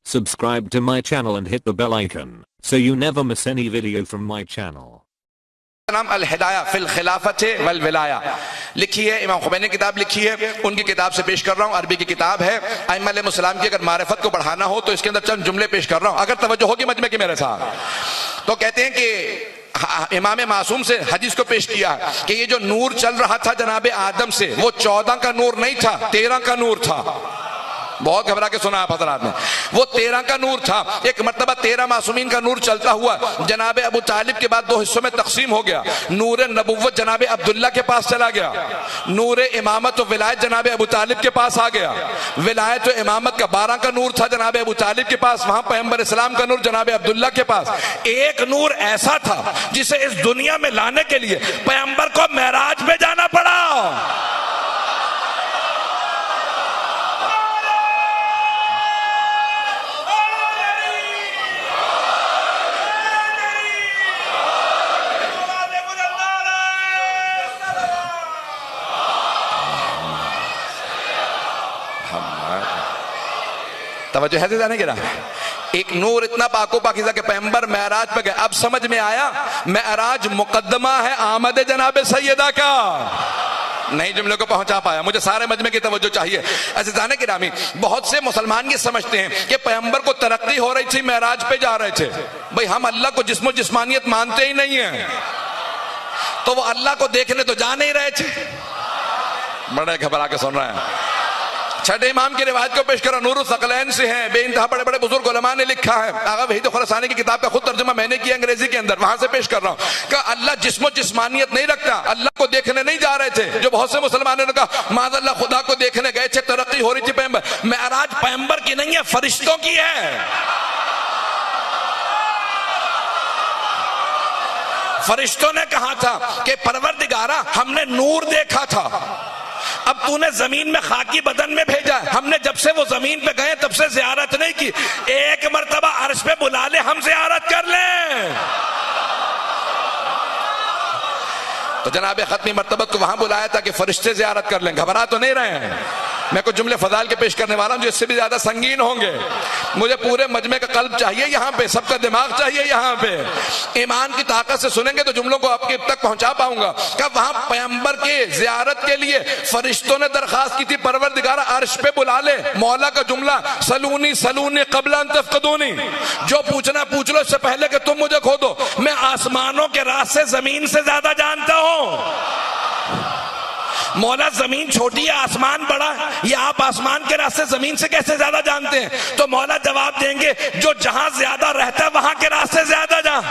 Subscribe to my channel and hit the bell icon so you never miss any video from my channel. نام الہدایہ فی الخلافت والولایہ لکھی ہے، امام Khomeini نے کتاب لکھی ہے، ان کی کتاب سے پیش کر رہا ہوں، عربی کی کتاب ہے۔ ائمہ علیہ السلام کی اگر معرفت کو بڑھانا ہو تو اس کے اندر چند جملے پیش کر رہا ہوں، اگر توجہ ہوگی مجمع کی میرے ساتھ۔ تو کہتے ہیں کہ امام معصوم سے حدیث کو پیش کیا کہ یہ جو نور چل رہا تھا جناب آدم سے، وہ 14 کا نور نہیں تھا، 13 کا نور تھا۔ بہت گھبرا کے سنا آپ حضرات نے، وہ 13 کا نور تھا۔ ایک مرتبہ 13 معصومین کا نور چلتا ہوا جناب ابو طالب کے بعد 2 حصوں میں تقسیم ہو گیا۔ نور نبوت جناب عبداللہ کے پاس چلا گیا، نور امامت و ولایت جناب ابو طالب کے پاس آ گیا۔ ولایت و امامت کا 12 کا نور تھا جناب ابو طالب کے پاس، وہاں پیغمبر اسلام کا نور جناب عبداللہ کے پاس۔ ایک نور ایسا تھا جسے اس دنیا میں لانے کے لیے پیغمبر کو معراج پہ جانا پڑا۔ توجہ ہے دیدانے گرا، ایک نور اتنا پاک و پاکیزہ کہ پیغمبر معراج پہ گئے۔ اب سمجھ میں آیا معراج مقدمہ ہے آمد جناب سیدہ کا۔ نہیں جملے کو پہنچا پایا، مجھے سارے مجمع کی توجہ چاہیے۔ عزیزان گرامی، بہت سے مسلمان یہ سمجھتے ہیں کہ پیغمبر کو ترقی ہو رہی تھی، معراج پہ جا رہے تھے۔ بھئی ہم اللہ کو جسم و جسمانیت مانتے ہی نہیں ہیں، تو وہ اللہ کو دیکھنے تو جا نہیں رہے تھے۔ بڑے گھبرا کے سن رہے ہیں۔ چھٹے امام کی روایت کو پیش کرا، نور الثقلین سے ہیں، بے انتہا بڑے بڑے بزرگ علماء نے لکھا ہے۔ آغا وحید خراسانی کی کتاب کا خود ترجمہ میں نے کیا انگریزی کے اندر، وہاں سے پیش کر رہا ہوں کہ اللہ جسم و جسمانیت نہیں رکھتا، اللہ کو دیکھنے نہیں جا رہے تھے۔ جو بہت سے مسلمانوں نے کہا معاذ اللہ خدا کو دیکھنے گئے تھے، ترقی ہو رہی تھی۔ پیغمبر معراج پیغمبر کی نہیں ہے، فرشتوں کی ہے۔ فرشتوں نے کہا تھا کہ پروردگارا ہم نے نور دیکھا تھا، اب تو نے زمین میں خاکی بدن میں بھیجا، ہم نے جب سے وہ زمین پہ گئے تب سے زیارت نہیں کی، ایک مرتبہ عرش پہ بلا لے ہم زیارت کر لیں۔ تو جناب ختمی مرتبہ کو وہاں بلایا تھا کہ فرشتے زیارت کر لیں۔ گھبرا تو نہیں رہے ہیں؟ میں کچھ جملے فضائل کے پیش کرنے والا ہوں جو اس سے بھی زیادہ سنگین ہوں گے۔ مجھے پورے مجمع کا قلب چاہیے یہاں پہ، سب کا دماغ چاہیے یہاں پہ۔ ایمان کی طاقت سے سنیں گے تو جملوں کو آپ کے تک پہنچا پاؤں گا کہ وہاں پیغمبر کے زیارت کے لیے فرشتوں نے درخواست کی تھی پروردگارہ عرش پہ بلا لے۔ مولا کا جملہ سلونی سلونی قبل ان تفقدونی، جو پوچھنا پوچھ لو اس سے پہلے کہ تم مجھے کھو دو، میں آسمانوں کے راز سے زمین سے زیادہ جانتا ہوں۔ مولا زمین چھوٹی ہے آسمان بڑا ہے، یہ آپ آسمان کے راستے زمین سے کیسے زیادہ جانتے ہیں؟ تو مولا جواب دیں گے جو جہاں زیادہ رہتا ہے وہاں کے راستے زیادہ جہاں۔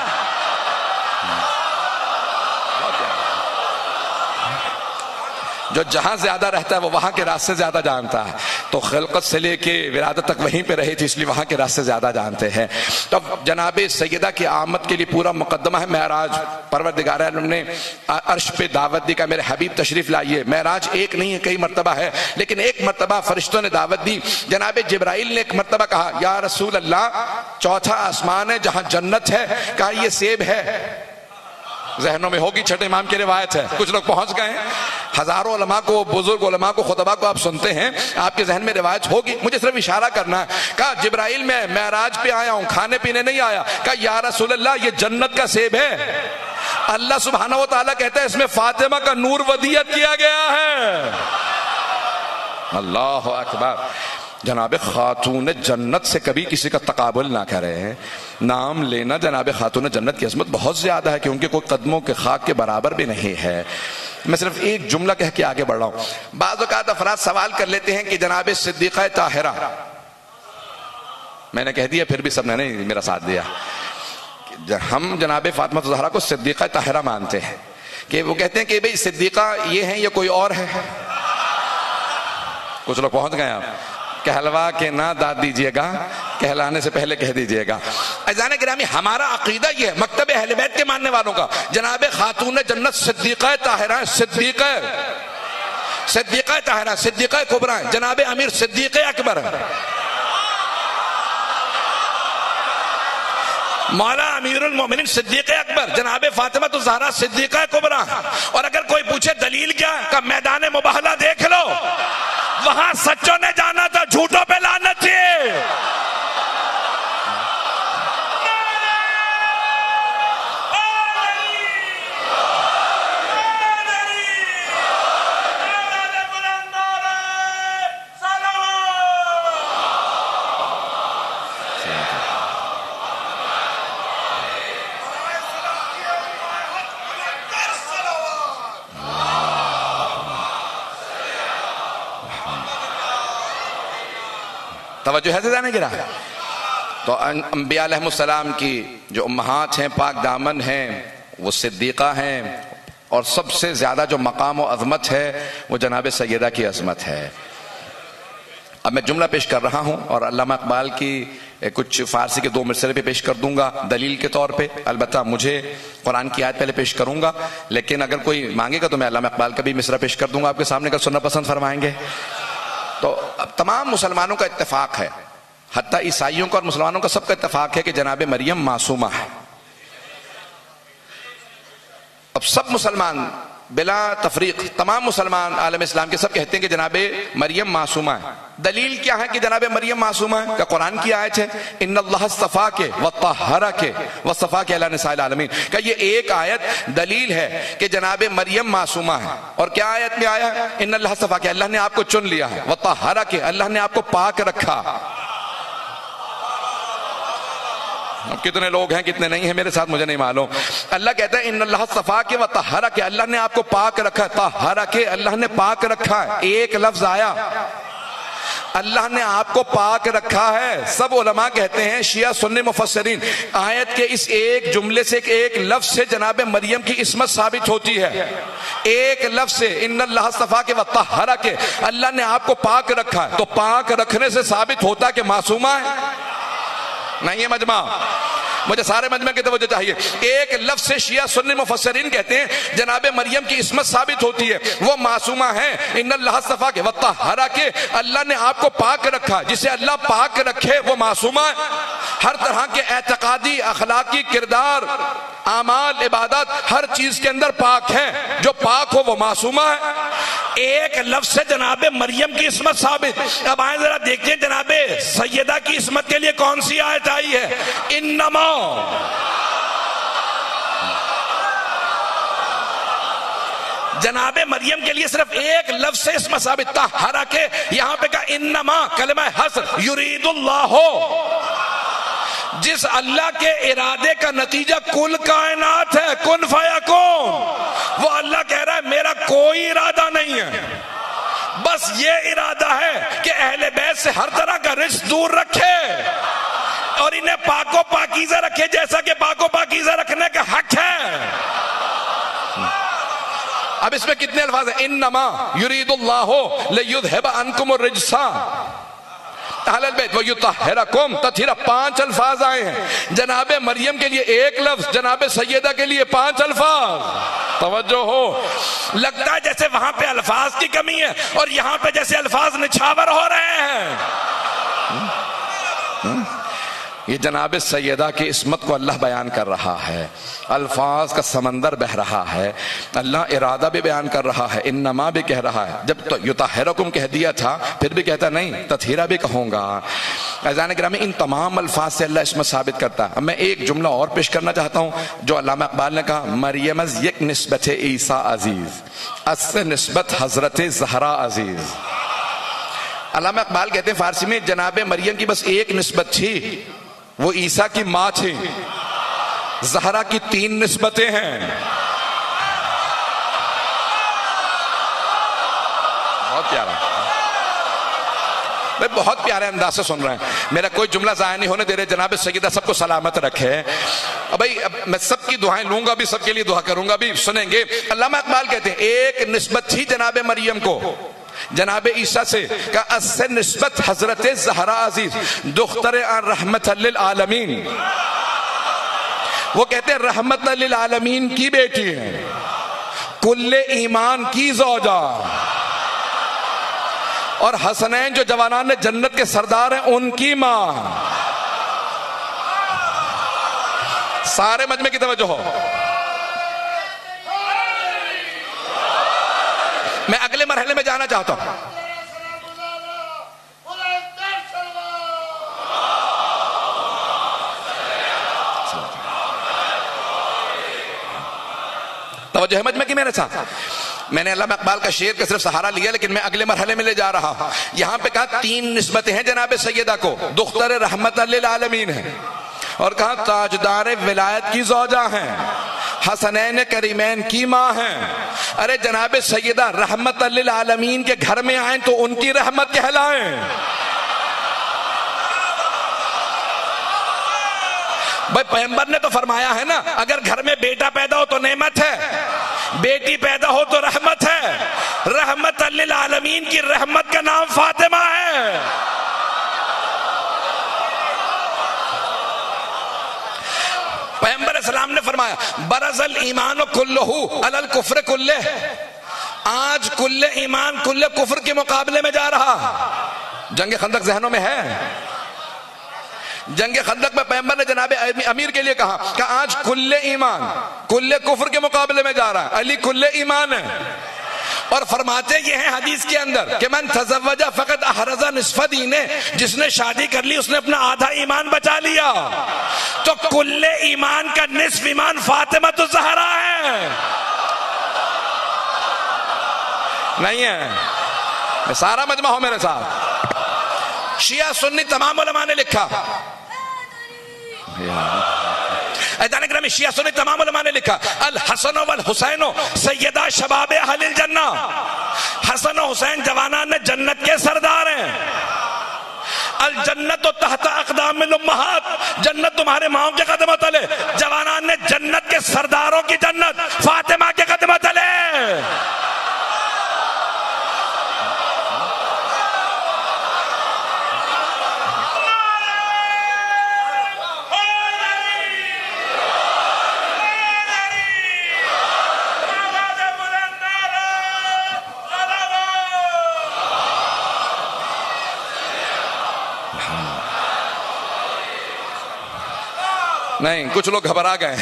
جو جہاں زیادہ رہتا ہے وہ وہاں کے راستے زیادہ جانتا ہے۔ تو خلقت سے لے کے ولادت تک وہیں پہ رہی تھی، اس لیے وہاں کے راستے زیادہ جانتے ہیں۔ تو جناب سیدہ کی آمد کے لیے پورا مقدمہ ہے معراج۔ پروردگار عالم نے عرش پہ دعوت دی کہ میرے حبیب تشریف لائیے۔ معراج ایک نہیں ہے، کئی مرتبہ ہے، لیکن ایک مرتبہ فرشتوں نے دعوت دی۔ جناب جبرائیل نے ایک مرتبہ کہا یا رسول اللہ، چوتھا آسمان ہے جہاں جنت ہے، کہا یہ سیب ہے۔ ذہنوں میں ہوگی، چھٹے امام کی روایت ہے، کچھ لوگ پہنچ گئے ہیں۔ ہزاروں علماء کو، بزرگ علماء کو، خطباء کو آپ سنتے ہیں، آپ کے ذہن میں روایت ہوگی، مجھے صرف اشارہ کرنا ہے۔ کہا جبرائیل میں معراج پہ آیا ہوں، کھانے پینے نہیں آیا۔ کہا یا رسول اللہ یہ جنت کا سیب ہے۔ اللہ سبحانہ و تعالیٰ کہتا ہے اس میں فاطمہ کا نور ودیعت کیا گیا ہے۔ اللہ اکبر۔ جناب خاتون جنت سے کبھی کسی کا تقابل نہ کرے، نام لینا جناب خاتون جنت کی عظمت بہت زیادہ ہے کہ ان کے کوئی قدموں کے خاک کے برابر بھی نہیں ہے۔ میں صرف ایک جملہ کہہ کے آگے بڑھ رہا ہوں۔ بعض اوقات افراد سوال کر لیتے ہیں کہ جناب صدیقہ طاہرہ، میں نے کہہ دیا پھر بھی سب نے نہیں میرا ساتھ دیا، ہم جناب فاطمہ زہرا کو صدیقہ طاہرہ مانتے ہیں، کہ وہ کہتے ہیں کہ بھئی صدیقہ یہ ہیں یا کوئی اور ہے؟ کچھ لوگ پہنچ گئے آپ، کہلوا کے نہ داد دیجئے گا، کہلانے سے پہلے کہہ دیجئے گا۔ عزیزان گرامی، ہمارا عقیدہ یہ ہے، مکتب اہل بیت کے ماننے والوں کا، جناب خاتون جنت صدیقہ طاہرہ، صدیقہ طاہرہ، صدیقہ کبریٰ، جناب امیر صدیق اکبر، مولا امیر المومنین صدیق اکبر، جناب فاطمہ الزہرا صدیقہ کبریٰ۔ اور اگر کوئی پوچھے دلیل کیا ہے، کہ میدان مباہلہ دیکھ لو، وہاں سچوں نے جانا تھا، جھوٹوں پہ لعنت تھی۔ توجہ ہے زیادہ نہیں گرا؟ تو انبیاء علیہ السلام کی جو امہات ہیں پاک دامن ہیں وہ صدیقہ ہیں، اور سب سے زیادہ جو مقام و عظمت ہے وہ جناب سیدہ کی عظمت ہے۔ اب میں جملہ پیش کر رہا ہوں اور علامہ اقبال کی کچھ فارسی کے 2 مصرے پہ پیش کر دوں گا دلیل کے طور پہ، البتہ مجھے قرآن کی آیت پہلے پیش کروں گا، لیکن اگر کوئی مانگے گا تو میں علامہ اقبال کا بھی مصرع پیش کر دوں گا آپ کے سامنے، اگر سننا پسند فرمائیں گے۔ تو اب تمام مسلمانوں کا اتفاق ہے، حتیٰ عیسائیوں کا اور مسلمانوں کا سب کا اتفاق ہے کہ جناب مریم معصومہ ہے۔ اب سب مسلمان بلا تفریق، تمام مسلمان عالم اسلام کے سب کہتے ہیں کہ جناب مریم معصومہ ہے۔ دلیل کیا ہے کہ جناب مریم معصومہ ہے؟ کہ قرآن کی آیت ہے ان اللہ اصطفاک وطہرک واصطفاک علی نساء العالمین، کہ یہ ایک آیت دلیل ہے کہ جناب مریم معصومہ ہے۔ اور کیا آیت میں آیا ہے؟ ان اللہ اصطفاک، اللہ نے آپ کو چن لیا ہے، وطہرک، اللہ نے آپ کو پاک رکھا۔ اب کتنے لوگ ہیں کتنے نہیں ہیں میرے ساتھ مجھے نہیں معلوم۔ اللہ کہتا ہے ان اللہ اصطفاک وطہرک، اللہ نے آپ کو پاک رکھا، طہرک، اللہ نے پاک رکھا ہے۔ ایک لفظ آیا، اللہ نے آپ کو پاک رکھا ہے۔ سب علماء کہتے ہیں، شیعہ سنی مفسرین، آیت کے اس ایک جملے سے، ایک لفظ سے جناب مریم کی عصمت ثابت ہوتی ہے۔ ایک لفظ سے ان اللہ اصطفاک وطہرک، اللہ نے آپ کو پاک رکھا ہے، تو پاک رکھنے سے ثابت ہوتا کہ معصومہ ہے؟ نہیں ہے مجمع، مجھے سارے مجمع کی توجہ چاہیے۔ ایک لفظ سے شیعہ سنی مفسرین کہتے ہیں جناب مریم کی عصمت ثابت ہوتی ہے، وہ معصومہ ہیں۔ ان اللہ اصطفاک وطہرک، اللہ نے آپ کو پاک رکھا، جسے اللہ پاک رکھے وہ معصومہ ہے۔ ہر طرح کے اعتقادی، اخلاقی، کردار، اعمال، عبادات، ہر چیز کے اندر پاک ہے، جو پاک ہو وہ معصومہ ہے۔ ایک لفظ سے جناب مریم کی عصمت ثابت۔ اب آئیں ذرا دیکھتے ہیں جناب سیدہ کی عصمت کے لیے کون سی آیت آئی ہے؟ انما، جناب مریم کے لیے صرف ایک لفظ سے عصمت ثابت، طہرک، یہاں پہ کہا انما، کلمہ حصر، یرید اللہ ہو، جس اللہ کے ارادے کا نتیجہ کل کائنات ہے، کن فیکون، وہ اللہ کہہ رہا ہے میرا کوئی ارادہ نہیں ہے، بس یہ ارادہ ہے کہ اہل بیت سے ہر طرح کا رزق دور رکھے اور انہیں پاک و پاکیزہ رکھے، جیسا کہ پاک و پاکیزہ رکھنے کا حق ہے۔ اب اس میں کتنے الفاظ ہیں؟ انما یرید اللہ لیذھب عنکم الرجس اہل البیت ویطہرکم تطہیرا، 5 الفاظ آئے ہیں۔ جناب مریم کے لیے ایک لفظ، جناب سیدہ کے لیے 5 الفاظ۔ توجہ ہو، لگتا ہے جیسے وہاں پہ الفاظ کی کمی ہے اور یہاں پہ جیسے الفاظ نچھاور ہو رہے ہیں۔ یہ جناب سیدہ کی عصمت کو اللہ بیان کر رہا ہے، الفاظ کا سمندر بہ رہا ہے، اللہ ارادہ بھی بیان کر رہا ہے، انما بھی کہہ رہا ہے۔ جب تو یطہرکم کہہ دیا تھا پھر بھی کہتا نہیں تطہیرہ بھی کہوں گا۔ عزیزان گرامی، ان تمام الفاظ سے اللہ عصمت ثابت کرتا ہے۔ اب میں ایک جملہ اور پیش کرنا چاہتا ہوں جو علامہ اقبال نے کہا، مریم از یک نسبت عیسیٰ عزیز، از سے نسبت حضرت زہرا عزیز۔ علامہ اقبال کہتے ہیں فارسی میں جناب مریم کی بس ایک نسبت تھی، وہ عیسیٰ کی ماں تھی۔ زہرا کی 3 نسبتیں ہیں۔ بہت پیارا، میں بہت پیارے انداز سے سن رہے ہیں، میرا کوئی جملہ ضائع نہیں ہونے دے رہے۔ جناب سیدہ سب کو سلامت رکھے۔ اب میں سب کی دعائیں لوں گا بھی، سب کے لیے دعا کروں گا بھی، سنیں گے۔ علامہ اقبال کہتے ہیں ایک نسبت تھی جناب مریم کو جناب عیسیٰ سے، کہ اس سے نسبت حضرت زہرا عزیز دختر رحمت للعالمین۔ وہ کہتے ہیں رحمت للعالمین کی بیٹی ہے، کل ایمان کی زوجہ، اور حسنین جو جوانان جنت کے سردار ہیں ان کی ماں۔ سارے مجمع کی توجہ ہو، میں اگلے مرحلے میں جانا چاہتا ہوں۔ توجہ ہے مجمع کی میرے ساتھ؟ میں نے علامہ اقبال کا شعر کا صرف سہارا لیا، لیکن میں اگلے مرحلے میں لے جا رہا ہوں۔ یہاں پہ کہا 3 نسبتیں ہیں جناب سیدہ کو، دختر رحمت للعالمین ہے، اور کہا تاجدار ولایت کی زوجہ ہیں، حسنین کریمین کی ماں ہیں۔ ارے جناب سیدہ رحمت للعالمین کے گھر میں آئیں تو ان کی رحمت کہلائیں۔ بھائی پیغمبر نے تو فرمایا ہے نا، اگر گھر میں بیٹا پیدا ہو تو نعمت ہے، بیٹی پیدا ہو تو رحمت ہے، رحمت للعالمین کی رحمت کا نام فاطمہ ہے۔ پیغمبر اسلام نے فرمایا برز الایمان کلہ علی الکفر کلہ، آج کل ایمان کل کفر کے مقابلے میں جا رہا۔ جنگ خندق ذہنوں میں ہے، جنگ خندق میں پیغمبر نے جناب امیر کے لیے کہا کہ آج کل ایمان کل کفر کے مقابلے میں جا رہا ہے، علی کل ایمان ہے، اور فرماتے یہ ہیں حدیث کے اندر کہ من تزوج فقط احرز نصف دینہ، جس نے شادی کر لی اس نے اپنا آدھا ایمان بچا لیا۔ تو کل ایمان کا نصف ایمان فاطمہ الزہرا ہے، نہیں ہے؟ سارا مجمع ہو میرے ساتھ، شیعہ سنی تمام علماء نے لکھا، ایدان اکرامی شیعہ سنی تمام علماء نے لکھا الحسن والحسین سیدہ شباب اہل الجنہ، حسن و حسین جوانان جنت کے سردار ہیں۔ الجنت تحت اقدام الامہات، جنت تمہارے ماؤں کے قدموں تلے، جوانان جنت کے سرداروں کی جنت فاطمہ کے قدموں تلے۔ نہیں کچھ لوگ گھبرا گئے،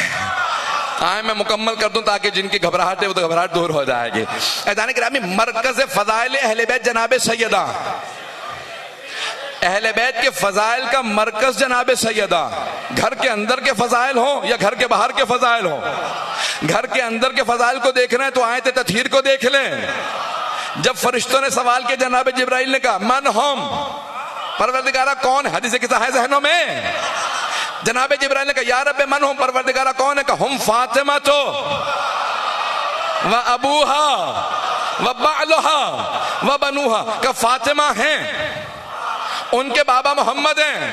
آئے میں مکمل کر دوں تاکہ جن کی گھبراہٹ ہے وہ گھبراہٹ دور ہو جائے گی۔ ایدان گرامی مرکز فضائل اہل بیت جناب سیدہ، اہل بیت کے فضائل کا مرکز جناب سیدہ، گھر کے اندر کے فضائل ہوں یا گھر کے باہر کے فضائل ہوں۔ گھر کے اندر کے فضائل کو دیکھنا ہے تو آیت تطہیر کو دیکھ لیں۔ جب فرشتوں نے سوال کیا جناب جبرائیل نے کہا من ہم، پروردگارہ کون ہے؟ حدیث قصہ ہے ذہنوں میں؟ جناب جبرائیل نے کہا یا رب من ہم، پروردگارہ کون ہے؟ کہا ہم فاطمہ تو و ابوہا و بعلہا و بنوہا، کہ فاطمہ ہیں، ان کے بابا محمد ہیں،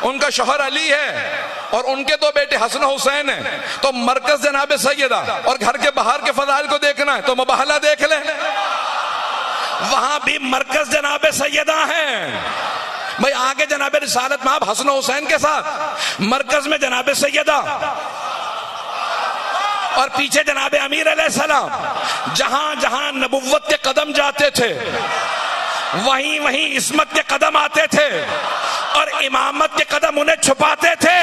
ان کا شوہر علی ہے، اور ان کے دو بیٹے حسن و حسین ہیں۔ تو مرکز جناب سیدہ، اور گھر کے باہر کے فضائل کو دیکھنا ہے تو مباہلہ دیکھ لیں، وہاں بھی مرکز جناب سیدہ ہیں۔ بھئی آگے جناب رسالت میں آپ حسن و حسین کے ساتھ، مرکز میں جناب سیدہ، اور پیچھے جناب امیر علیہ السلام۔ جہاں جہاں نبوت کے قدم جاتے تھے وہیں وہیں عصمت کے قدم آتے تھے، اور امامت کے قدم انہیں چھپاتے تھے۔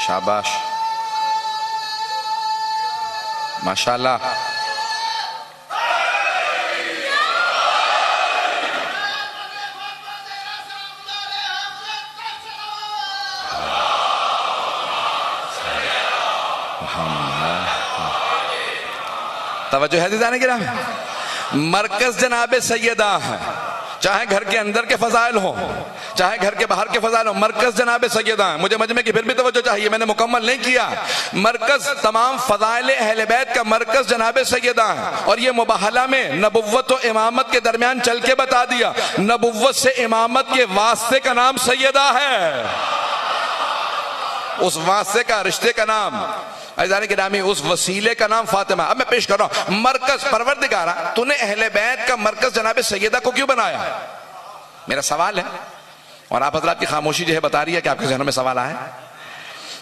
شاباش، ماشاءاللہ۔ توجہ ہے دیدانے گرامی، مرکز جناب سیدہ ہے، چاہے گھر کے اندر کے فضائل ہوں چاہے گھر کے باہر کے فضائل ہوں، مرکز جناب سیدہ ہیں۔ مجھے مجمع کی پھر بھی توجہ چاہیے، میں نے مکمل نہیں کیا۔ مرکز تمام فضائل اہل بیت کا مرکز جناب سیدہ ہیں، اور یہ مباہلہ میں نبوت و امامت کے درمیان چل کے بتا دیا، نبوت سے امامت کے واسطے کا نام سیدہ ہے، اس واسطے کا رشتے کا نام عزیزان گرامی، اس وسیلے کا نام فاطمہ۔ اب میں پیش کر رہا ہوں مرکز، پروردگارہ تو نے اہل بیت کا مرکز جناب سیدہ کو کیوں بنایا؟ میرا سوال ہے، اور آپ حضرات کی خاموشی جو ہے بتا رہی ہے کہ آپ کے ذہنوں میں سوال آیا ہے۔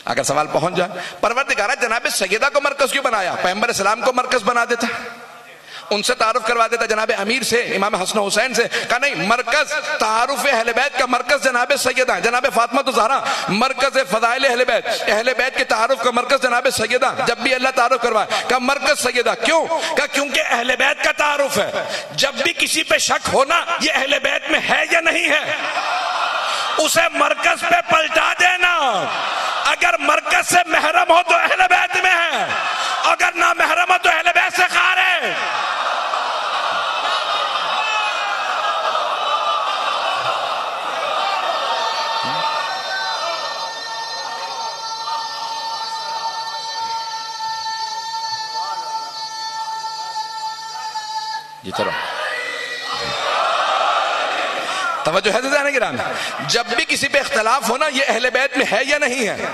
اگر سوال پہنچ جائے، پروردگارہ جناب سیدہ کو مرکز کیوں بنایا؟ پیغمبر اسلام کو مرکز بنا دیتا، ان سے تعارف کروا دیتا جناب امیر سے، امام حسن و حسین سے، کہا نہیں، مرکز تعارف اہل بیت کا مرکز جناب سیدہ ہے، جناب فاطمہ الزہرا مرکز فضائل اہل بیت، اہل بیت کے تعارف کا مرکز جناب سیدہ۔ جب بھی اللہ تعارف کروائے کہا مرکز سیدہ، کیوں؟ کہا کیونکہ اہل بیت کا تعارف ہے، جب بھی کسی پہ شک ہونا یہ اہل بیت میں ہے یا نہیں ہے، اسے مرکز پہ پلٹا دینا. اگر مرکز سے محرم ہو تو اہل بیت میں ہے, اگر نہ محرم ہو تو اہل بیت سے خارج. جی چلو توجہ ہے زیادہ گرام. جب بھی کسی پہ اختلاف ہونا یہ اہل بیت میں ہے یا نہیں ہے,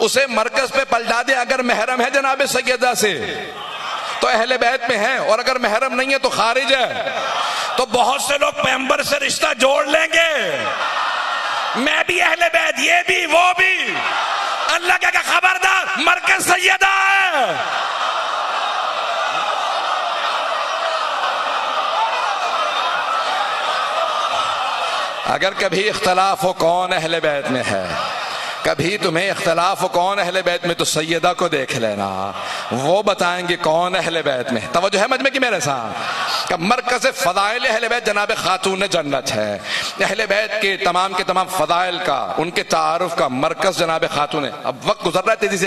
اسے مرکز پہ پلٹا دے. اگر محرم ہے جناب سیدہ سے تو اہل بیت میں ہے, اور اگر محرم نہیں ہے تو خارج ہے. تو بہت سے لوگ پیغمبر سے رشتہ جوڑ لیں گے, میں بھی اہل بیت, یہ بھی وہ بھی. اللہ کا خبردار, مرکز سیدہ ہے. اگر کبھی اختلاف ہو کون اہل بیت میں ہے, کبھی تمہیں اختلاف ہو کون اہل بیت میں, تو سیدہ کو دیکھ لینا, وہ بتائیں گے کون اہل بیت میں. توجہ ہے مجمع کی میرے ساتھ. مرکز فضائل اہل بیت جناب خاتون جنت ہے. اہل بیت کے تمام فضائل کا, ان کے تعارف کا مرکز جناب خاتون ہے. اب وقت گزر رہا ہے تیزی سے,